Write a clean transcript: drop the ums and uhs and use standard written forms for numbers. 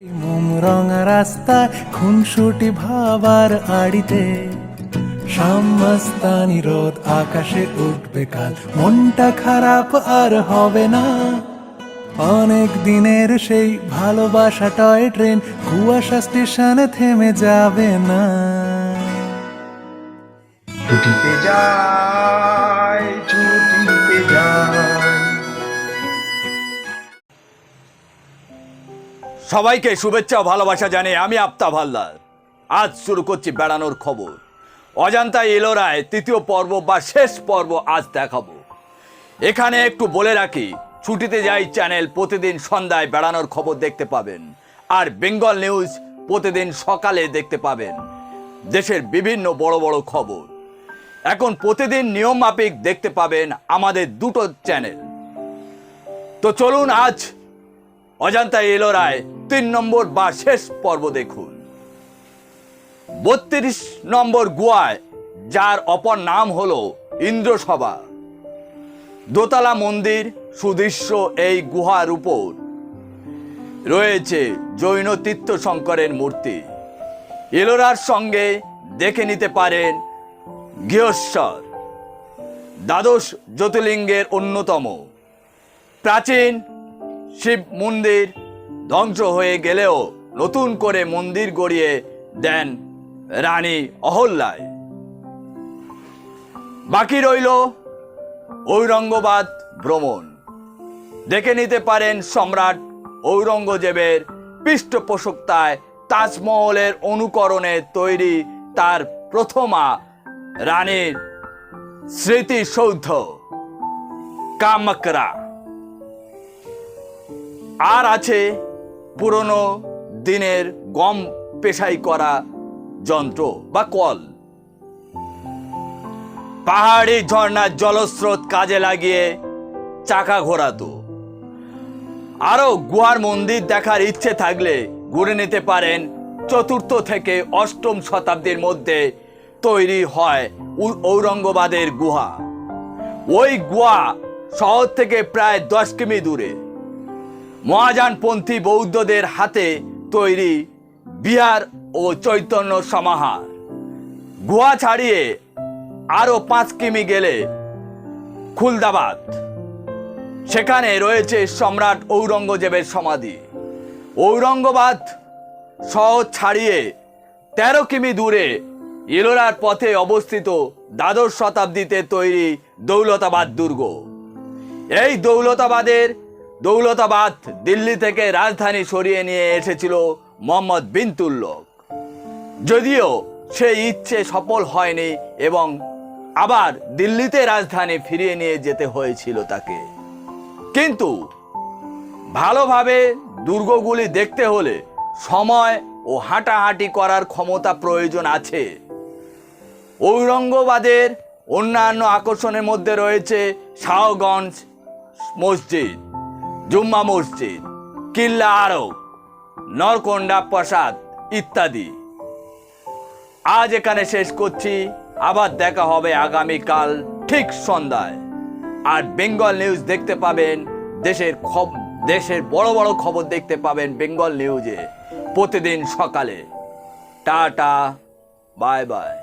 মোমরঙা রাস্তায় খুনসুটি ভাবার আড়িতে সাম্মাস্তানি রোদ আকাশে উঠবে কাল, মনটা খারাপ আর হবে না। অনেক দিনের সেই ভালোবাসা টয় ট্রেন কুয়াশা স্টেশনে থেমে যাবে না। ছুটিতে যায়, ছুটিতে যায়। সবাইকে শুভেচ্ছা ও ভালোবাসা জানিয়ে আমি আফতাব হালদার আজ শুরু করছি বেড়ানোর খবর। অজান্তা এলোরায় তৃতীয় পর্ব বা শেষ পর্ব আজ দেখাবো। এখানে একটু বলে রাখি, ছুটিতে যাই চ্যানেল প্রতিদিন সন্ধ্যায় বেড়ানোর খবর দেখতে পাবেন, আর বেঙ্গল নিউজ প্রতিদিন সকালে দেখতে পাবেন দেশের বিভিন্ন বড় বড় খবর। এখন প্রতিদিন নিয়ম মাফিক দেখতে পাবেন আমাদের দুটো চ্যানেল। তো চলুন আজ অজান্তা এলোরায় 3 নম্বর বা শেষ পর্ব দেখুন। 32 নম্বর গুহায়, যার অপর নাম হলো ইন্দ্রসভা, দোতলা মন্দির সুদৃশ্য এই গুহার উপর রয়েছে জৈন তীর্থঙ্করের মূর্তি। এলোরার সঙ্গে দেখে নিতে পারেন গৃহস্বর, দ্বাদশ জ্যোতির্লিঙ্গের অন্যতম। প্রাচীন শিব মন্দির ধ্বংস হয়ে গেলেও নতুন করে মন্দির গড়িয়ে দেন রানী অহল্যায়। বাকি রইল ঔরঙ্গাবাদ ভ্রমণ। দেখে নিতে পারেন সম্রাট ঔরঙ্গজেবের পৃষ্ঠপোষকতায় তাজমহলের অনুকরণে তৈরি তার প্রথমা রানীর স্মৃতিসৌধ কামাকরা। আর আছে পুরনো দিনের গম পেশাই করা যন্ত্র বা কল। পাহাড়ি ঝর্ণার জলস্রোত কাজে লাগিয়ে চাকা ঘোরাতো। আরো গুহার মন্দির দেখার ইচ্ছে থাকলে ঘুরে নিতে পারেন 4th থেকে 8ম শতাব্দীর মধ্যে তৈরি হয় ঔরঙ্গাবাদের গুহা। ওই গুহা শহর থেকে প্রায় 10 কিমি দূরে। মহাযানপন্থী বৌদ্ধদের হাতে তৈরি বিহার ও চৈতন্য সমাহার। গুহা ছাড়িয়ে আরো 5 কিমি গেলে খুলদাবাদ, সেখানে রয়েছে সম্রাট ঔরঙ্গজেবের সমাধি। ঔরঙ্গাবাদ শহর ছাড়িয়ে 13 কিমি দূরে এলোরার পথে অবস্থিত দ্বাদশ শতাব্দীতে তৈরি দৌলতাবাদ দুর্গ। এই দৌলতাবাদ দিল্লি থেকে রাজধানী সরিয়ে নিয়ে এসেছিল মোহাম্মদ বিন তুগলক। যদিও সেই ইচ্ছে সফল হয়নি এবং আবার দিল্লিতে রাজধানী ফিরিয়ে নিয়ে যেতে হয়েছিল তাকে। কিন্তু ভালোভাবে দুর্গগুলি দেখতে হলে সময় ও হাঁটাহাঁটি করার ক্ষমতা প্রয়োজন আছে। ঔরঙ্গাবাদের অন্যান্য আকর্ষণের মধ্যে রয়েছে শাহগঞ্জ মসজিদ, জুম্মা মসজিদ, কিল্লা আরব, নরকোন্ডা প্রাসাদ ইত্যাদি। আজ এখানে শেষ করছি, আবার দেখা হবে আগামীকাল ঠিক সন্ধ্যায়। আর বেঙ্গল নিউজ দেখতে পাবেন, দেশের বড় বড় খবর দেখতে পাবেন বেঙ্গল নিউজে প্রতিদিন সকালে। Tata, bye bye.